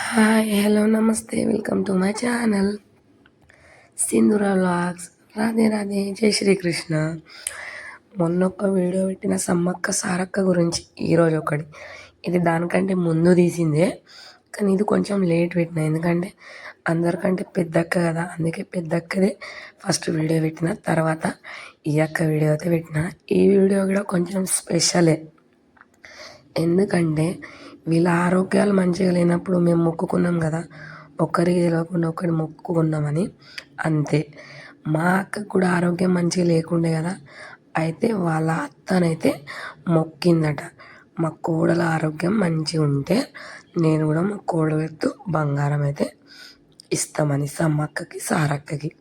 Hi hello నమస్తే welcome to my channel సింధూర vlogs. Radhe Radhe, జై శ్రీకృష్ణ. మొన్న ఒక వీడియో పెట్టిన సమ్మక్క సారక్క గురించి, ఈరోజు ఒకటి. ఇది దానికంటే ముందు తీసిందే, కానీ ఇది కొంచెం లేట్ పెట్టిన, ఎందుకంటే అందరికంటే పెద్దక్క కదా, అందుకే పెద్దక్కదే ఫస్ట్ వీడియో పెట్టిన, తర్వాత ఈ అక్క వీడియో అయితే పెట్టిన. ఈ వీడియో కూడా కొంచెం స్పెషలే, ఎందుకంటే వీళ్ళ ఆరోగ్యాలు మంచిగా లేనప్పుడు మేము మొక్కుకున్నాం కదా, ఒకరికి తెలియకుండా ఒకటి మొక్కుకున్నామని. అంతే, మా అక్కకు కూడా ఆరోగ్యం మంచిగా లేకుండే కదా, అయితే వాళ్ళ అత్తనైతే మొక్కిందట, మా కోడల ఆరోగ్యం మంచిగా ఉంటే నేను కూడా మా కోడలతో బంగారం అయితే ఇస్తామని, సమ్మక్కకి సారక్కకి.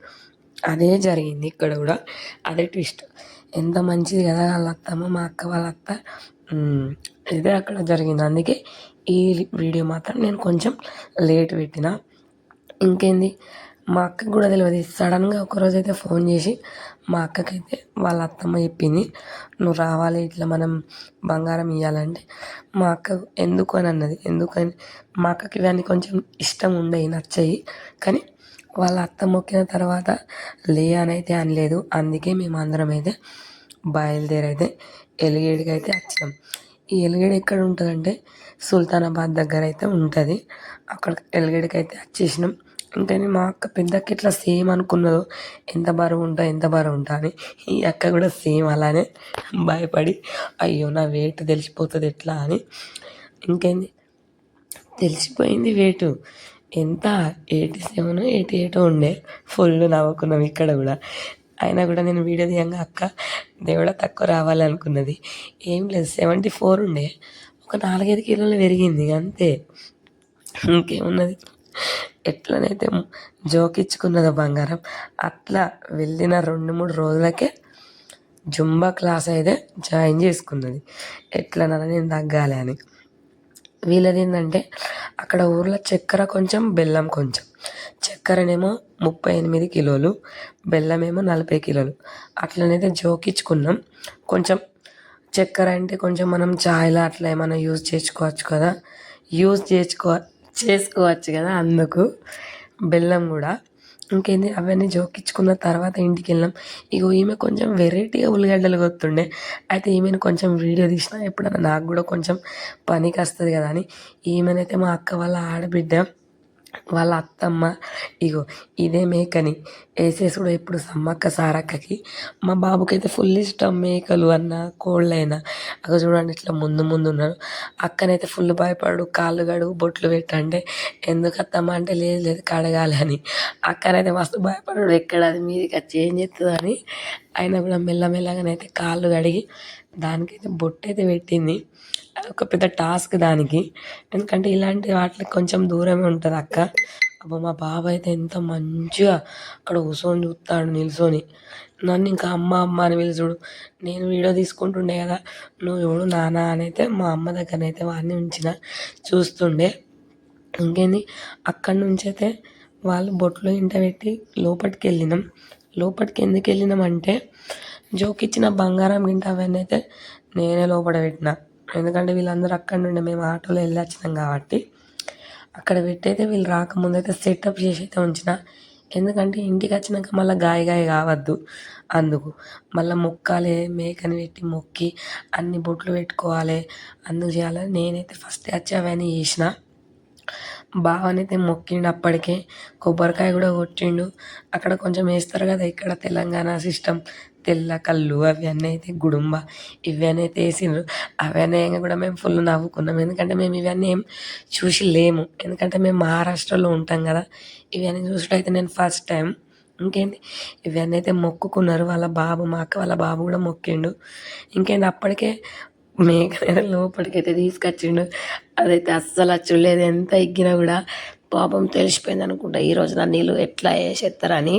అదే జరిగింది ఇక్కడ కూడా, అదే ట్విస్ట్. ఎంత మంచిది కదా వాళ్ళ అత్తమ్మ, మా అక్క వాళ్ళ అత్త. ఇదే అక్కడ జరిగింది, అందుకే ఈ వీడియో మాత్రం నేను కొంచెం లేట్ పెట్టిన. ఇంకేంది, మా అక్కకి కూడా తెలియదు. సడన్గా ఒకరోజు అయితే ఫోన్ చేసి మా అక్కకైతే వాళ్ళ అత్తమ్మ చెప్పింది, నువ్వు రావాలి, ఇట్లా మనం బంగారం ఇవ్వాలంటే. మా అక్క ఎందుకు అని అన్నది. ఎందుకని, మా అక్కకి ఇవన్నీ కొంచెం ఇష్టం ఉండేవి, నచ్చాయి. కానీ వాళ్ళ అత్త మొక్కిన తర్వాత లే అని అయితే అనలేదు. అందుకే మేము అందరం అయితే బయలుదేరైతే ఎలిగేడికి అయితే వచ్చినాం. ఈ ఎలిగేడు ఎక్కడ ఉంటుందంటే సుల్తానాబాద్ దగ్గర అయితే ఉంటుంది. అక్కడ ఎలిగేడికి అయితే వచ్చేసినాం. ఇంకా మా అక్క పెద్దక్క ఇట్లా సేమ్ అనుకున్నదో, ఎంత బరువు ఉంటా అని. ఈ అక్క కూడా సేమ్ అలానే భయపడి, అయ్యో నా వెయిట్ తెలిసిపోతుంది ఎట్లా అని. ఇంకేంది, తెలిసిపోయింది వెయిట్ ఎంత, 87 88 ఉండే. ఫుల్ నవ్వుకున్నాం ఇక్కడ కూడా. అయినా కూడా నేను వీడియో తీయంగా అక్క దేవుడా తక్కువ రావాలనుకున్నది. ఏం లేదు, 74 ఉండే, ఒక 4-5 కిలోలు పెరిగింది అంతే. ఇంకేమున్నది, ఎట్లనైతే జోకిచ్చుకున్నదో బంగారం, అట్లా వెళ్ళిన 2-3 రోజులకే జుంబా క్లాస్ అయితే జాయిన్ చేసుకున్నది, ఎట్లనన్నా నేను తగ్గాలి అని. వీళ్ళది ఏంటంటే అక్కడ ఊర్లో చక్కెర కొంచెం, బెల్లం కొంచెం. చక్కెరనేమో 38 కిలోలు, బెల్లమేమో 40 కిలోలు. అట్లనైతే జోకించుకున్నాం. కొంచెం చక్కెర అంటే కొంచెం మనం ఛాయ్లో అట్లా ఏమైనా యూజ్ చేసుకోవచ్చు కదా, అందుకు. బెల్లం కూడా. ఇంకేంది, అవన్నీ జోకించుకున్న తర్వాత ఇంటికి వెళ్ళాం. ఇగో ఈమె కొంచెం వెరైటీగా ఉల్లిగడ్డలు కొత్తుండే, అయితే ఈమెను కొంచెం వీడియో తీసినా ఎప్పుడన్నా నాకు కూడా కొంచెం పనికి వస్తుంది కదా అని. ఈమెనైతే మా అక్క వాళ్ళ ఆడబిడ్డ వాళ్ళ అత్తమ్మ, ఇగో ఇదే మేకని వేసేసుడు ఎప్పుడు సమ్మక్క సారక్కకి. మా బాబుకైతే ఫుల్ ఇష్టం, మేకలు అన్నా కోళ్ళైనా. అక్కడ చూడండి ఇట్లా ముందు ముందు ఉన్నాడు. అక్కనైతే ఫుల్ భయపడు, కాళ్ళు కడుగు, బొట్లు పెట్టంటే, ఎందుకు అత్తమ్మ అంటే, లేదు లేదు కడగాలి అని. అక్కనైతే మస్తు భయపడాడు, ఎక్కడ అది మీదికి వచ్చి ఏం చేస్తుంది అని. అయినా కూడా మెల్లమెల్లగానైతే కాళ్ళు కడిగి దానికైతే బొట్టు అయితే పెట్టింది. ఒక పెద్ద టాస్క్ దానికి, ఎందుకంటే ఇలాంటి వాటికి కొంచెం దూరమే ఉంటుంది అక్క. అబ్బా, మా బాబు అయితే ఎంత మంచిగా అక్కడ కూర్చొని చూస్తాడు నిల్చొని. నన్ను ఇంకా అమ్మ అమ్మ అని పిలుచుడు. నేను వీడియో తీసుకుంటుండే కదా, నువ్వు ఎవడు నాన్న అని అయితే మా అమ్మ దగ్గరనైతే వాడిని ఉంచిన, చూస్తుండే. ఇంకేంది, అక్కడి నుంచి అయితే వాళ్ళు బొట్లు ఇంట పెట్టి లోపలికి వెళ్ళినాం. లోపలికి ఎందుకు వెళ్ళినామంటే, జోకిచ్చిన బంగారం గింట అవన్నీ అయితే నేనే లోపల పెట్టిన, ఎందుకంటే వీళ్ళందరూ అక్కడ నుండి మేము ఆటోలో వెళ్ళి వచ్చినాం కాబట్టి. అక్కడ పెట్టయితే వీళ్ళు రాకముందు అయితే సెటప్ చేసి అయితే ఉంచిన, ఎందుకంటే ఇంటికి వచ్చినాక మళ్ళీ గాయ కావద్దు, అందుకు. మళ్ళీ మొక్కాలి, మేకని పెట్టి మొక్కి అన్ని బొట్లు పెట్టుకోవాలి, అందుకు చేయాలని నేనైతే ఫస్ట్ వచ్చి అవన్నీ చేసిన. బావనైతే మొక్కిండు, అప్పటికే కొబ్బరికాయ కూడా కొట్టిండు. అక్కడ కొంచెం వేస్తారు కదా, ఇక్కడ తెలంగాణ సిస్టమ్, తెల్ల కళ్ళు అవన్నీ అయితే గుడుంబ ఇవన్నీ అయితే వేసిండ్రు. అవన్నీ కూడా మేము ఫుల్ నవ్వుకున్నాం, ఎందుకంటే మేము ఇవన్నీ ఏం చూసి లేము, ఎందుకంటే మేము మహారాష్ట్రలో ఉంటాం కదా. ఇవన్నీ చూసినట్టయితే నేను ఫస్ట్ టైం. ఇంకేంటి, ఇవన్నీ అయితే మొక్కుకున్నారు వాళ్ళ బాబు, మా అక్క వాళ్ళ బాబు కూడా మొక్కిండు. ఇంకేంటి, అప్పటికే మేకనైతే లోపలికైతే తీసుకొచ్చిండు. అదైతే అస్సలు చూడలేదు, ఎంత ఎగ్గినా కూడా. పాపం తెలిసిపోయింది అనుకుంటా ఈరోజు నా నీళ్ళు ఎట్లా వేసేస్తారని.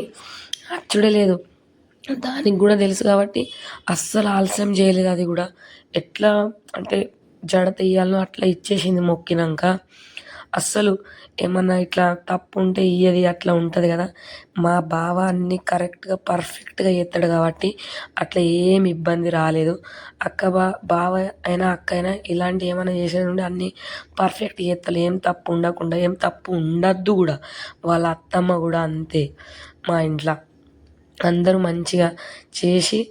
చూడలేదు, దానికి కూడా తెలుసు కాబట్టి అస్సలు ఆలస్యం చేయలేదు. అది కూడా ఎట్లా అంటే జడ తీయాలనో అట్లా ఇచ్చేసింది మొక్కినాక. అస్సలు ఏమన్నా ఇట్లా తప్పు ఉంటే ఇయ్యది అట్లా ఉంటుంది కదా. మా బావ అన్నీ కరెక్ట్గా పర్ఫెక్ట్గా చేస్తాడు కాబట్టి అట్లా ఏమి ఇబ్బంది రాలేదు. బావ అయినా అక్క అయినా ఇలాంటి ఏమైనా చేసేది ఉంటే అన్నీ పర్ఫెక్ట్ చేస్తారు, ఏం తప్పు ఉండకుండా, ఏం తప్పు ఉండద్దు కూడా. వాళ్ళ అత్తమ్మ కూడా అంతే. మా ఇంట్లో అందరూ మంచిగా చేసి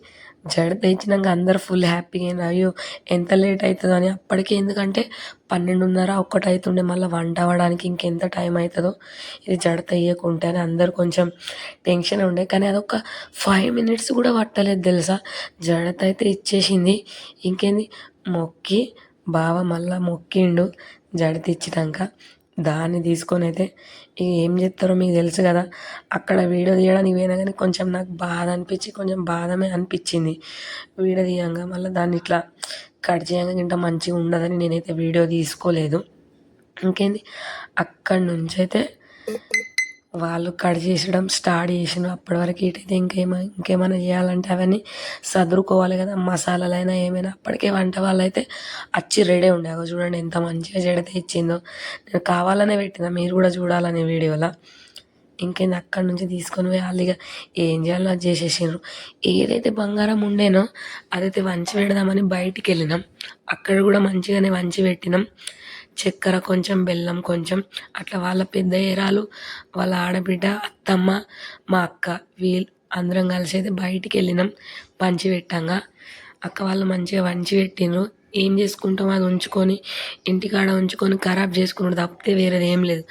జడ తెచ్చినాక అందరు ఫుల్ హ్యాపీగా అయినా అయ్యో ఎంత లేట్ అవుతుందో అని. అప్పటికి ఎందుకంటే 12:30 1 అవుతుండే, మళ్ళీ వంట అవ్వడానికి ఇంకెంత టైం అవుతుందో ఇది జడ తెయ్యకుంటే అని అందరూ కొంచెం టెన్షన్ ఉండే. కానీ అదొక 5 మినిట్స్ కూడా పట్టలేదు తెలుసా. జడత అయితే ఇచ్చేసింది. ఇంకేంది మొక్కి బావ మళ్ళా మొక్కిండు జడ తెచ్చినాక. దాన్ని తీసుకొని అయితే ఇక ఏం చేస్తారో మీకు తెలుసు కదా. అక్కడ వీడియో తీయడానికి పోయినా కానీ కొంచెం నాకు బాధ అనిపించి కొంచెం బాధమే అనిపించింది వీడియో తీయంగా. మళ్ళీ దాన్ని ఇట్లా కట్ చేయంగా ఇంత మంచిగా ఉండదని నేనైతే వీడియో తీసుకోలేదు. ఇంకేంది అక్కడి నుంచి అయితే వాళ్ళు కట్ చేసడం స్టార్ట్ చేసిన. అప్పటి వరకు ఇటైతే ఇంకేమైనా చేయాలంటే అవన్నీ సదురుకోవాలి కదా, మసాలాలైనా ఏమైనా. అప్పటికే వంట వాళ్ళు అయితే వచ్చి రెడీ ఉండే. చూడండి ఎంత మంచిగా జడతే ఇచ్చిందో. నేను కావాలనే పెట్టిన, మీరు కూడా చూడాలని వీడియోలో. ఇంకేంది అక్కడి నుంచి తీసుకొని పోయి వాళ్ళు ఇక ఏం చేయాలో అది చేసేసారు. ఏదైతే బంగారం ఉండేనో అదైతే వంచి పెడదామని బయటికి వెళ్ళినాం. అక్కడ కూడా మంచిగానే వంచి పెట్టినాం. చక్కెర కొంచెం, బెల్లం కొంచెం, అట్లా వాళ్ళ పెద్ద ఏరాలు, వాళ్ళ ఆడబిడ్డ, అత్తమ్మ, మా అక్క, వీళ్ళు అందరం కలిసి అయితే బయటికి వెళ్ళినాం పంచి పెట్టంగా. అక్క వాళ్ళు మంచిగా వంచి పెట్టిండ్రు. ఏం చేసుకుంటాం అది ఉంచుకొని ఇంటికాడ ఉంచుకొని ఖరాబ్ చేసుకున్నాడు తప్పితే వేరేది ఏం లేదు.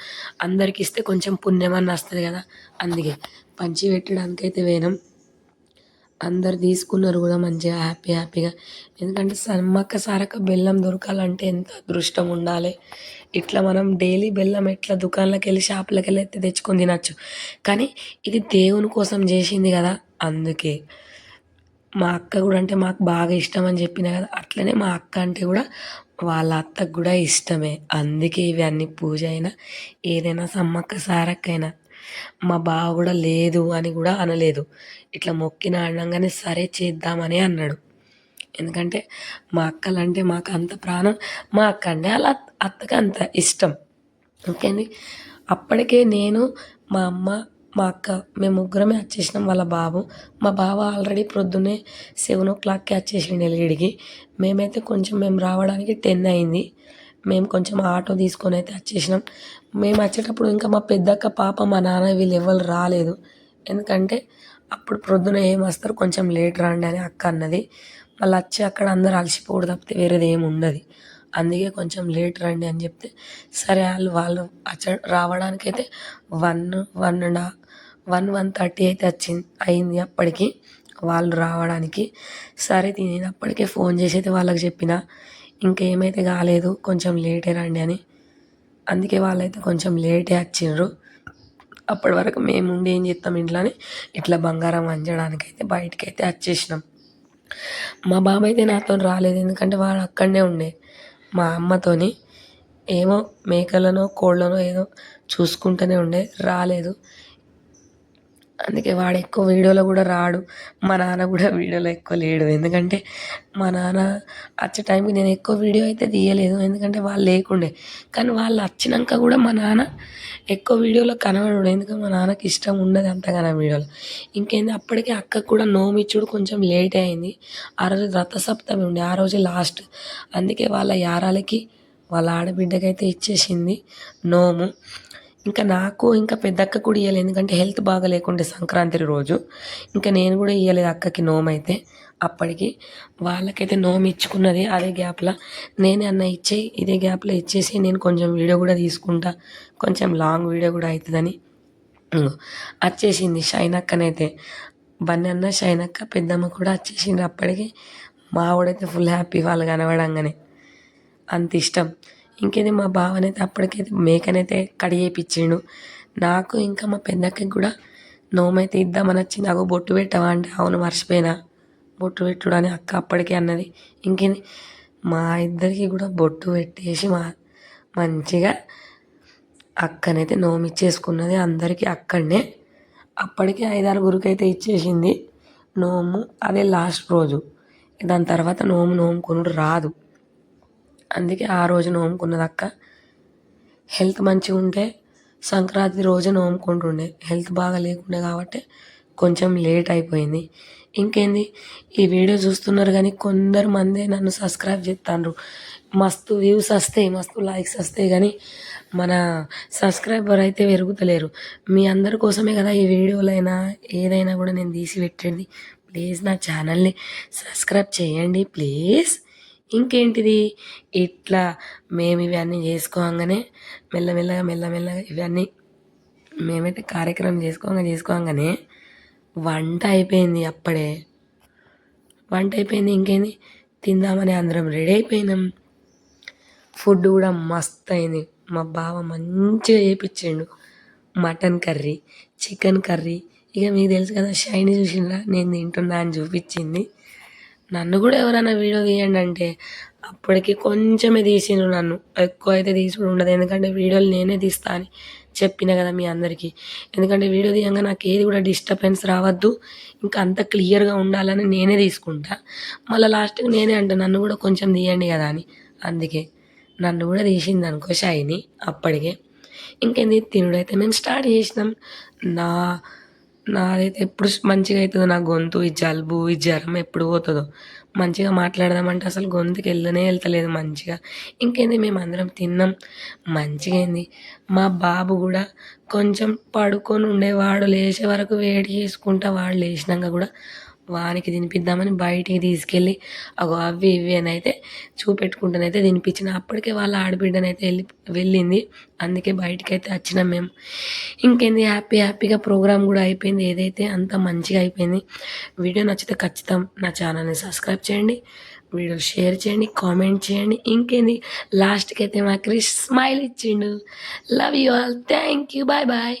అందరికి ఇస్తే కొంచెం పుణ్యమని వస్తుంది కదా, అందుకే పంచి పెట్టడానికైతే పోయినాం. అందరు తీసుకున్నారు కూడా మంచిగా హ్యాపీగా. ఎందుకంటే సమ్మక్క సారక్క బెల్లం దొరకాలంటే ఎంత అదృష్టం ఉండాలి. ఇట్లా మనం డైలీ బెల్లం ఎట్లా దుకాణంలోకి వెళ్ళి షాపులకు వెళ్ళి అయితే తెచ్చుకొని తినచ్చు, కానీ ఇది దేవుని కోసం చేసింది కదా, అందుకే. మా అక్క కూడా అంటే మాకు బాగా ఇష్టం అని చెప్పిన కదా, అట్లనే మా అక్క అంటే కూడా వాళ్ళ అత్తకు కూడా ఇష్టమే. అందుకే ఇవి అన్ని పూజ అయినా ఏదైనా సమ్మక్క సారక్కైనా. మా బావ కూడా లేదు అని కూడా అనలేదు. ఇట్లా మొక్కిన అనగానే సరే చేద్దామని అన్నాడు. ఎందుకంటే మా అక్కలంటే మాకు అంత ప్రాణం, మా అక్క అంటే అలా అత్తకి అంత ఇష్టం. ఓకేంది అప్పటికే నేను, మా అమ్మ, మా అక్క మేము ముగ్గురమే వచ్చేసినాం. వాళ్ళ బాబు, మా బావ ఆల్రెడీ ప్రొద్దున్నే 7 o'clockకి వచ్చేసిండు ఎల్గిడికి. మేము రావడానికి 10 అయింది. మేము కొంచెం ఆటో తీసుకొని అయితే వచ్చేసినాం. మేము వచ్చేటప్పుడు ఇంకా మా పెద్దక్క, పాప, మా నాన్న వీళ్ళు ఎవరు రాలేదు. ఎందుకంటే అప్పుడు ప్రొద్దున ఏం వస్తారు, కొంచెం లేట్ రండి అని అక్క అన్నది. వాళ్ళు వచ్చి అక్కడ అందరూ అలసిపోవడం తప్పితే వేరేది ఏమి ఉండదు. అందుకే కొంచెం లేట్ రండి అని చెప్తే సరే వాళ్ళు రావడానికైతే 1:30 అయితే అయింది అప్పటికి వాళ్ళు రావడానికి. సరే నేను అప్పటికే ఫోన్ చేసి అయితే వాళ్ళకి చెప్పిన ఇంకేమైతే కాలేదు, కొంచెం లేటే రండి అని. అందుకే వాళ్ళైతే కొంచెం లేటే వచ్చిండ్రు. అప్పటి వరకు మేము ఉండి ఏం చేస్తాం ఇంట్లోనే ఇట్లా బంగారం వంచడానికైతే బయటకైతే వచ్చేసినాం. మా బాబాయ్ అయితే నాతో రాలేదు, ఎందుకంటే వాడు అక్కడనే ఉండే మా అమ్మతోని. ఏమో మేకలనో కోళ్ళనో ఏదో చూసుకుంటూనే ఉండే, రాలేదు. అందుకే వాడు ఎక్కువ వీడియోలో కూడా రాడు. మా నాన్న కూడా వీడియోలో ఎక్కువ లేడు. ఎందుకంటే మా నాన్న వచ్చే టైంకి నేను ఎక్కువ వీడియో అయితే తీయలేదు, ఎందుకంటే వాళ్ళు లేకుండే. కానీ వాళ్ళు వచ్చినాక కూడా మా నాన్న ఎక్కువ వీడియోలో కనబడడు, ఎందుకంటే మా నాన్నకి ఇష్టం ఉండదు అంతగానో వీడియోలో. ఇంకేంది అప్పటికే అక్కకు కూడా నోమిచ్చుడు కొంచెం లేట్ అయింది. ఆ రోజు రథసప్తమి ఉండే, ఆ రోజు లాస్ట్. అందుకే వాళ్ళ యారాలకి వాళ్ళ ఆడబిడ్డకైతే ఇచ్చేసింది నోము. ఇంకా నాకు ఇంకా పెద్దక్క కూడా ఇవ్వలేదు, ఎందుకంటే హెల్త్ బాగా లేకుండే సంక్రాంతి రోజు. ఇంకా నేను కూడా ఇవ్వలేదు అక్కకి నోమైతే. అప్పటికి వాళ్ళకైతే నోము ఇచ్చుకున్నది. అదే గ్యాప్లో నేనే అన్న ఇచ్చేయి, ఇదే గ్యాప్లో ఇచ్చేసి నేను కొంచెం వీడియో కూడా తీసుకుంటా, కొంచెం లాంగ్ వీడియో కూడా అవుతుందని వచ్చేసింది షైనక్కనైతే. బన్నీ అన్న, షైనక్క, పెద్దమ్మ కూడా వచ్చేసిండ్రు అప్పటికి. మా వాడైతే ఫుల్ హ్యాపీ వాళ్ళు కనబడంగానే, అంత ఇష్టం. ఇంకేది మా బావనైతే అప్పటికైతే మేకనైతే కడిగేపిచ్చిండు. నాకు ఇంకా మా పెద్దక్కకి కూడా నోమైతే ఇద్దామని వచ్చింది. అగో బొట్టు పెట్టవా అంటే అవును మర్చిపోయినా బొట్టు పెట్టుడు అని అక్క అప్పటికే అన్నది. ఇంకేంది మా ఇద్దరికి కూడా బొట్టు పెట్టేసి మంచిగా అక్కనైతే నోమిచ్చేసుకున్నది. అందరికీ అక్కడనే అప్పటికే 5-6 అయితే ఇచ్చేసింది నోము. అదే లాస్ట్ రోజు. దాని తర్వాత నోముకునుడు రాదు, అందుకే ఆ రోజు నోముకున్నది అక్క. హెల్త్ మంచిగా ఉంటే సంక్రాంతి రోజు నోముకుంటుండే, హెల్త్ బాగా లేకుండే కాబట్టి కొంచెం లేట్ అయిపోయింది. ఇంకేంది, ఈ వీడియో చూస్తున్నారు కానీ కొందరు మందే నన్ను సబ్స్క్రైబ్ చేస్తాండ్రు. మస్తు వ్యూస్ వస్తాయి, మస్తు లైక్స్ వస్తాయి కానీ మన సబ్స్క్రైబర్ అయితే పెరుగుతలేరు. మీ అందరి కోసమే కదా ఈ వీడియోలైనా ఏదైనా కూడా నేను తీసి పెట్టండి. ప్లీజ్ నా ఛానల్ని సబ్స్క్రైబ్ చేయండి ప్లీజ్. ఇంకేంటిది, ఇట్లా మేము ఇవన్నీ చేసుకోగానే మెల్లమెల్లగా మెల్లమెల్లగా ఇవన్నీ మేమైతే కార్యక్రమం చేసుకోగానే వంట అయిపోయింది. అప్పుడే వంట అయిపోయింది. ఇంకేంది, తిందామని అందరం రెడీ అయిపోయినాం. ఫుడ్ కూడా మస్త్ అయింది. మా బావ మంచిగా చేయించిండు. Mutton curry, chicken curry. ఇక మీకు తెలుసు కదా, షైని చూసిండ్రా నేను తింటున్నా అని చూపించింది. నన్ను కూడా ఎవరైనా వీడియో తీయండి అంటే అప్పటికి కొంచెమే తీసిండ్రు. నన్ను ఎక్కువ అయితే తీసుకుని ఉండదు, ఎందుకంటే వీడియోలు నేనే తీస్తా అని చెప్పిన కదా మీ అందరికీ. ఎందుకంటే వీడియో తీయంగా నాకు ఏది కూడా డిస్టర్బెన్స్ రావద్దు, ఇంకా అంత క్లియర్గా ఉండాలని నేనే తీసుకుంటా. మళ్ళీ లాస్ట్కి నేనే అంటా నన్ను కూడా కొంచెం తీయండి కదా అని. అందుకే నన్ను కూడా తీసింది అనుకో షైని అప్పటికే. ఇంకేంది, తినుడైతే మేము స్టార్ట్ చేసినాం. నా నాదైతే ఎప్పుడు మంచిగా అవుతుందో, నా గొంతు ఈ జలుబు ఈ జ్వరం ఎప్పుడు పోతుందో. మంచిగా మాట్లాడదామంటే అసలు గొంతుకి వెళ్తలేదు మంచిగా. ఇంకేంది, మేము అందరం తిన్నాం. మంచిగా అయింది. మా బాబు కూడా కొంచెం పడుకొని ఉండేవాడు, లేచే వరకు వేడి చేసుకుంటా. వాడు లేచినాక కూడా వానికి తినిపిద్దామని బయటికి తీసుకెళ్ళి అవి ఇవి అని అయితే చూపెట్టుకుంటానైతే తినిపించిన. అప్పటికే వాళ్ళ ఆడబిడ్డనైతే వెళ్ళింది. అందుకే బయటికి అయితే వచ్చినాం మేము. ఇంకేంది, హ్యాపీగా ప్రోగ్రామ్ కూడా అయిపోయింది. ఏదైతే అంత మంచిగా అయిపోయింది. వీడియో నచ్చితే ఖచ్చితం నా ఛానల్ని సబ్స్క్రైబ్ చేయండి, వీడియో షేర్ చేయండి, కామెంట్ చేయండి. ఇంకేంది, లాస్ట్కి అయితే మా క్రిష్ స్మైల్ ఇచ్చిండు. Love you all, thank you, bye bye.